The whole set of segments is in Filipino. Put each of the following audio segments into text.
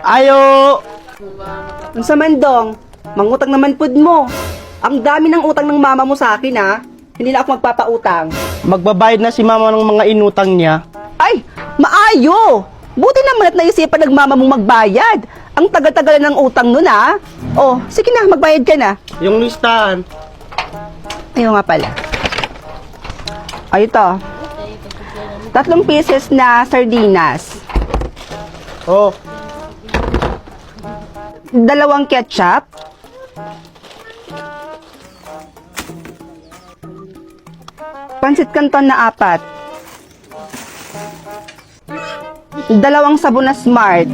Ayo! Unsa man dong? Mangutang naman pud mo. Ang dami ng utang ng mama mo sa akin ha. Hindi na ako magpapautang. Magbabayad na si mama ng mga inutang niya. Ay, maayo! Buti naman at naisipan ng mama mong magbayad. Ang tagal-tagal ng utang nun ha. Oh, sige na, magbayad ka na. Yung listahan. Ayaw nga pala. Ay, ito. 3 pieces na sardinas. Oh, 2 ketchup. Pansit Canton na 4. 2 sabon na Smart.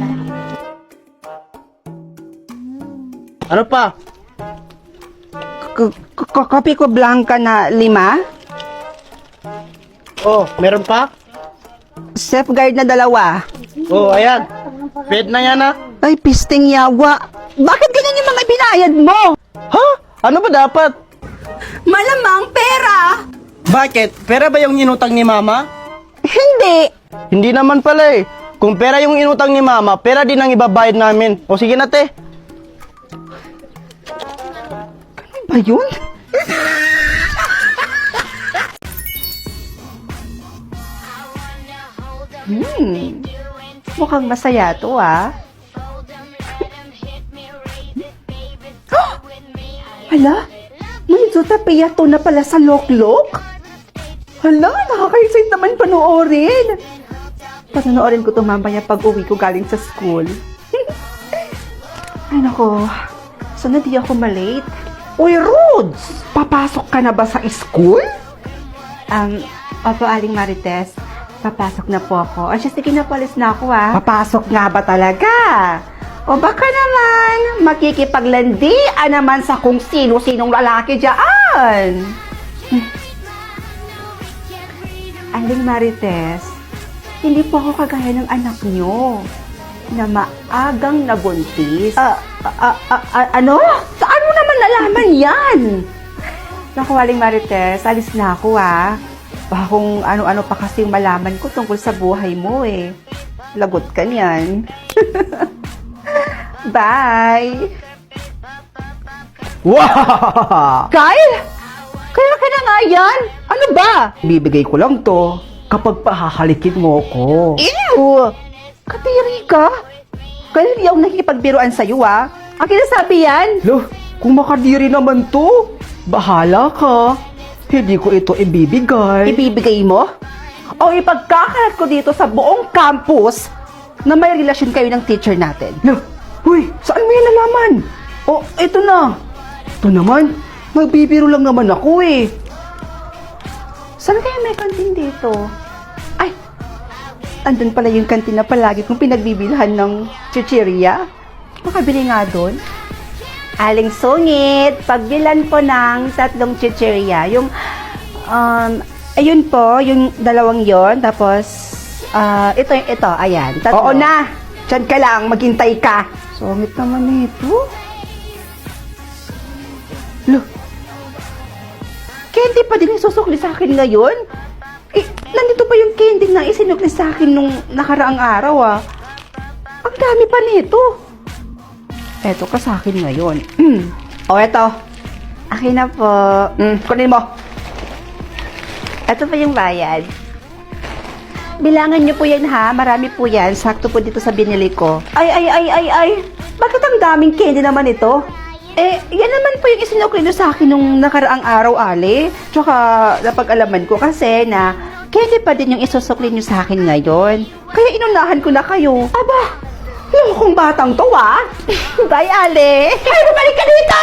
ano pa? Kopi ko blanca na 5. Oh, meron pa? Safeguard na 2. Oh, ayan. Paid na yan ah. Ay, pisting yawa. Bakit ganyan yung mga binayad mo? Ha? Ano ba dapat? Malamang pera. Bakit? Pera ba yung inutang ni mama? Hindi. Hindi naman pala eh. Kung pera yung inutang ni mama, pera din ang ibabayad namin. O sige na te. Ba yun? Mukhang masaya to ah. Hala, may Zootopia to na pala sa Loklok? Hala, nakaka-excite naman panoorin. Panoorin ko to mamaya pag uwi ko galing sa school. Ay nako, sana di ako malate. Uy, Rods! Papasok ka na ba sa school? Opo, Aling Marites. Papasok na po ako. O siya, sige na, palis na ako ah. Papasok nga ba talaga? O baka naman, makikipaglandian naman sa kung sino-sinong lalaki dyan. Aling Marites, hindi po ako kagaya ng anak nyo na maagang nabuntis. Ano? Saan mo naman nalaman yan? Naku, Aling Marites, alis na ako ah. Baka kung ano-ano pa kasi yung malaman ko tungkol sa buhay mo eh. Lagot ka niyan. Bye! Wow! Kyle! Kaya ka na nga yan? Ano ba? Bibigay ko lang to kapag pahahalikin mo ko. Ew! Katiri ka? Kyle, hindi ako nakikipagbiruan sa'yo ah. Ang kinasabi yan? Lo, kung makadiri naman to, bahala ka. Hindi ko ito ibibigay. Ibibigay mo? O ipagkakalat ko dito sa buong campus na may relasyon kayo ng teacher natin? Lo, huy, saan mo yan nalaman? O, ito na. Ito naman, magbibiro lang naman ako eh. Saan kaya may kantin dito? Ay, andun pala yung kantin na palagi kong pinagbibilhan ng chichirya. Makabili nga doon. Aling sungit, pagbilan po ng 3 chichirya. Yung, ayun po, yung 2 yon. Tapos, ito, ayan. 3. Oo na, Diyan ka lang, maghintay ka. Sungit naman ito. Lo, candy pa din yung susukli sa akin ngayon? Eh, nandito pa yung candy na isinukli sa akin nung nakaraang araw ah. Ang dami pa nito. Eto ka sa akin ngayon. O, eto. Akin na po. Kunin mo. Eto pa yung bayad. Bilangan niyo po yan ha. Marami po yan. Sakto po dito sa binili ko. Ay. Bakit ang daming candy naman ito? Eh, yan naman po yung isinukli niyo sa akin nung nakaraang araw, Ali. Tsaka, napag-alaman ko kasi na candy pa din yung isusukli niyo sa akin ngayon. Kaya inunahan ko na kayo. Aba! Lokong batang to, ah! Bye, Ale! Ay, bumalik ka dito!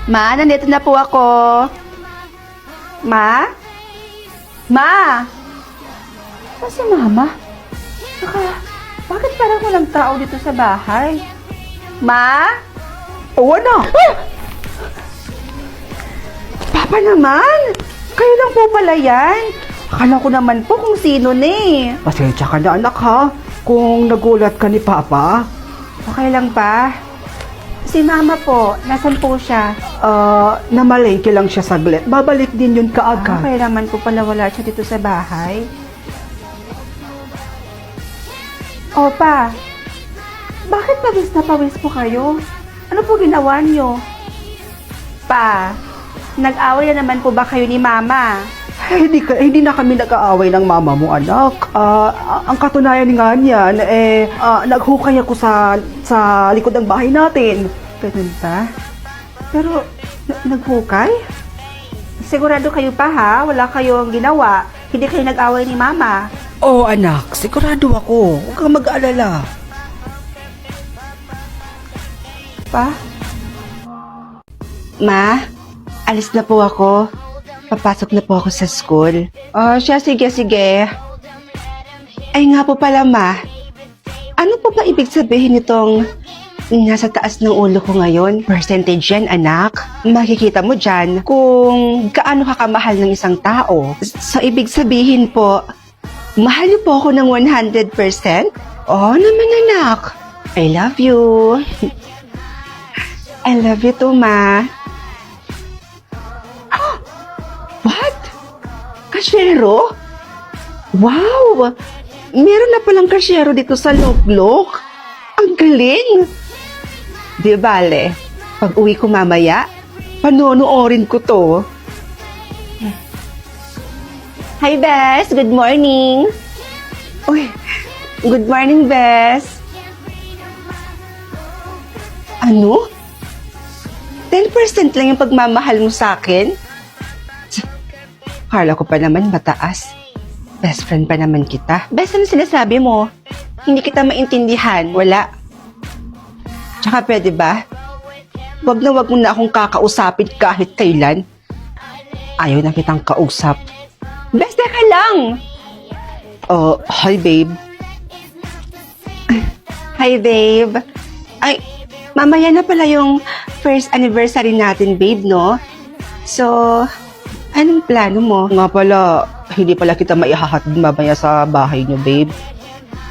Ma, nandito na po ako. Ma? Ma? Saan si Mama? Saka, bakit parang walang tao dito sa bahay? Ma? Oo na. Ah! Papa naman! Kayo lang po pala yan. Akala ko naman po kung sino ni. Pasensya ka na anak ha, kung nagulat ka ni Papa. Okay lang pa. Si Mama po, nasan po siya? Namalengke lang siya saglit. Babalik din yun kaagad. Kaya naman po pala wala siya dito sa bahay. Opa, Bakit pawis na pawis po kayo? Ano po ginawa niyo? Pa, nag-away na naman po ba kayo ni Mama? Hindi na kami nag-aaway ng mama mo, anak. Ang katunayan nga niyan, naghukay ako sa likod ng bahay natin. Ganun ba? Pero, naghukay? Sigurado kayo pa ha? Wala kayong ginawa? Hindi kayo nag-away ni Mama? Oo, anak. Sigurado ako. Huwag kang mag-aalala. Pa? Ma, alis na po ako. Papasok na po ako sa school. Oh, siya, sige. Ay nga po pala, Ma. Ano po ba ibig sabihin nitong nasa taas ng ulo ko ngayon? Percentage yan, anak. Makikita mo dyan kung gaano ka kamahal ng isang tao. So, ibig sabihin po, mahal niyo po ako ng 100%? Oh, naman, anak. I love you. I love you too, Ma. What? Kasyero? Wow! Meron na palang kasyero dito sa Loklok. Ang galing! Di bale, pag uwi ko mamaya, panonoorin ko to. Hi, Bes! Good morning! Uy, good morning, Bes! Ano? 10% lang yung pagmamahal mo sa akin? Kala ko pa naman mataas. Best friend pa naman kita. Best, ano sinasabi mo? Hindi kita maintindihan. Wala. Tsaka pwede ba? Wag na wag mo na akong kakausapin kahit kailan. Ayaw na kitang kausap. Best, teka lang! Hi, babe. Hi, babe. Ay, mamaya na pala yung first anniversary natin, babe, no? So, anong plano mo? Nga pala, hindi pala kita maihahatid mamaya sa bahay niyo, babe.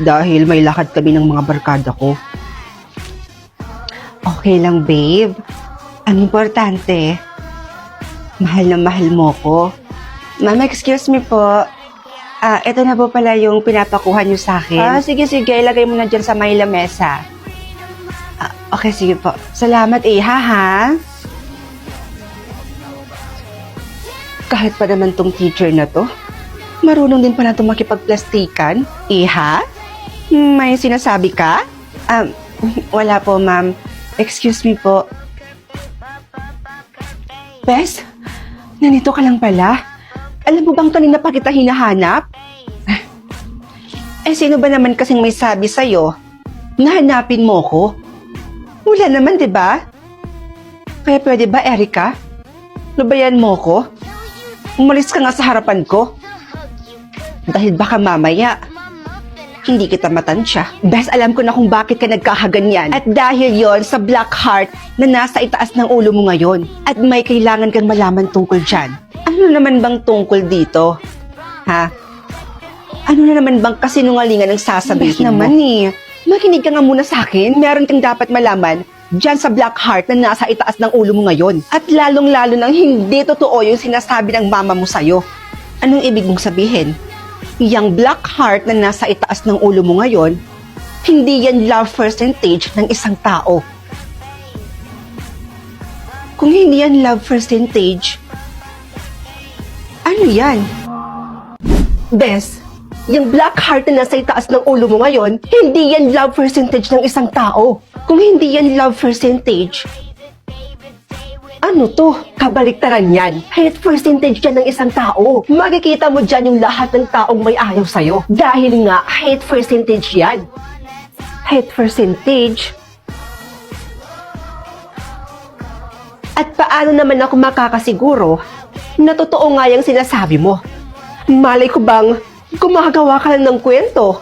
Dahil may lakad kami ng mga barkada ko. Okay lang, babe. Ang importante, mahal na mahal mo ko. Mama, excuse me po. Ito na po pala yung pinapakuha niyo sa akin. Sige. Ilagay mo na dyan sa may lamesa. Okay, sige po. Salamat, Iha, ha? Kahit pa naman tong teacher na to, marunong din pala itong makipagplastikan. Iha? May sinasabi ka? Wala po, ma'am. Excuse me po. Bes, nandito ka lang pala. Alam mo bang kanina pa kita hinahanap? Sino ba naman kasing may sabi sa'yo na hanapin mo ko? Wala naman, di ba? Kaya pwede ba, Erica? Lubayan mo ko? Umalis ka nga sa harapan ko. Dahil baka mamaya, hindi kita matansya. Bes, alam ko na kung bakit ka nagkakaganyan. At dahil yon sa black heart na nasa itaas ng ulo mo ngayon. At may kailangan kang malaman tungkol dyan. Ano naman bang tungkol dito? Ha? Ano na naman bang kasinungalingan ang sasabihin mo? Naman eh. Makinig ka nga muna sa akin. Meron kang dapat malaman dyan sa black heart na nasa itaas ng ulo mo ngayon. At lalong-lalo nang hindi totoo yung sinasabi ng mama mo sa'yo. Anong ibig mong sabihin? Yang black heart na nasa itaas ng ulo mo ngayon, hindi yan love percentage ng isang tao. Kung hindi yan love percentage, ano yan? Bes, yung black heart na nasa itaas ng ulo mo ngayon, hindi yan love percentage ng isang tao. Kung hindi yan love percentage, ano to? Kabaliktaran yan. Hate percentage yan ng isang tao. Makikita mo dyan yung lahat ng taong may ayaw sa'yo. Dahil nga, hate percentage yan. Hate percentage? At paano naman ako makakasiguro na totoo nga yung sinasabi mo? Malay ko bang gumagawa ka lang ng kwento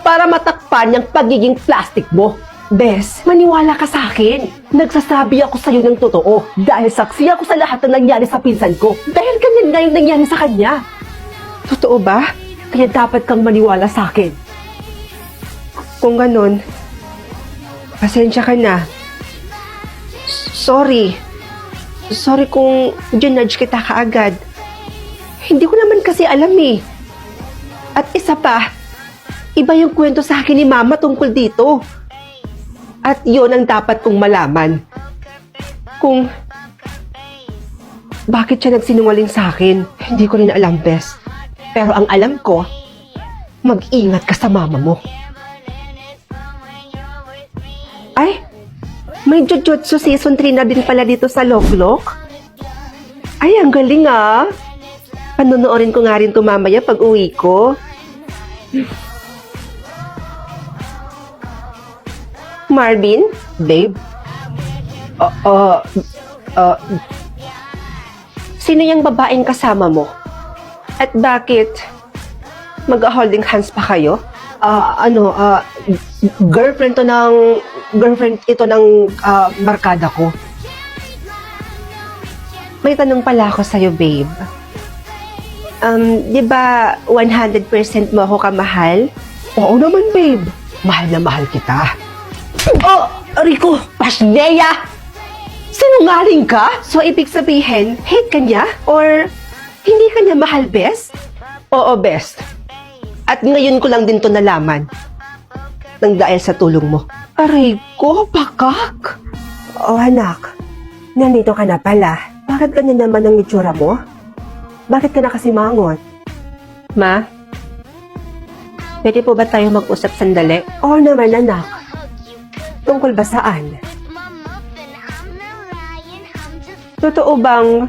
para matakpan yung pagiging plastic mo? Bes, maniwala ka sa akin. Nagsasabi ako sa'yo ng totoo dahil saksi ako sa lahat na nangyari sa pinsan ko. Dahil ganyan nga yung nangyari sa kanya. Totoo ba? Kaya dapat kang maniwala sa akin. Kung ganun, pasensya ka na. Sorry. Sorry kung ginudge kita kaagad. Hindi ko naman kasi alam eh. At isa pa, iba yung kwento sa akin ni Mama tungkol dito. At yon ang dapat kong malaman. Kung bakit siya nagsinungaling sa akin, hindi ko rin alam, Bes. Pero ang alam ko, mag-ingat ka sa mama mo. Ay, may Jujutsu Season 3 na din pala dito sa Loklok. Ay, ang galing ah. Panonoorin ko nga rin ito mamaya pag uwi ko. Marvin? Babe? Sino yung babaeng kasama mo? At bakit mag-holding hands pa kayo? Girlfriend ito ng barkada ko. May tanong pala ako sa'yo, babe. Di ba 100% mo ako kamahal? Oo naman, babe. Mahal na mahal kita. Oh, Rico! Pasneya! Sinungaling ka? So, ibig sabihin, hate ka niya? Or hindi ka niya mahal, Bes? Oo, Bes. At ngayon ko lang din to nalaman. Nang dahil sa tulong mo. Aray ko, pakak. Oh, anak. Nandito ka na pala. Bakit ganyan naman ang itsura mo? Bakit ka nakasimangot? Ma? Pwede po ba tayo mag-usap sandali? Oo naman, anak. Tungkol ba saan? Totoo bang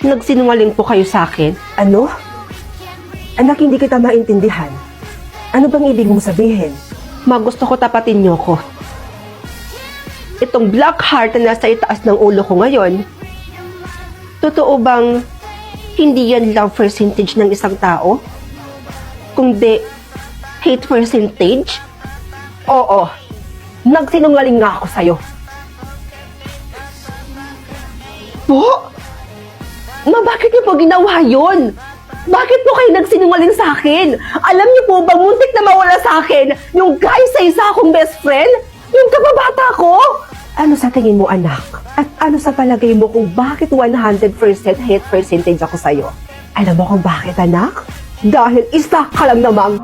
nagsinungaling po kayo sa akin? Ano? Anak, hindi kita maintindihan. Ano bang ibig mong sabihin? Gusto ko tapatin niyo ko. Itong black heart na nasa itaas ng ulo ko ngayon, totoo bang hindi yan love percentage ng isang tao? Kundi hate percentage? Oo. Nagsinungaling nga ako sa'yo. Po? Ma, bakit niyo po ginawa yun? Bakit po kayo nagsinungaling sa akin? Alam niyo po ba, muntik na mawala sa akin yung guy sa isa akong best friend? Yung kababata ko? Ano sa tingin mo, anak? At ano sa palagay mo kung bakit 100% hate percentage ako sa'yo? Alam mo kung bakit, anak? Dahil isa ka lang namang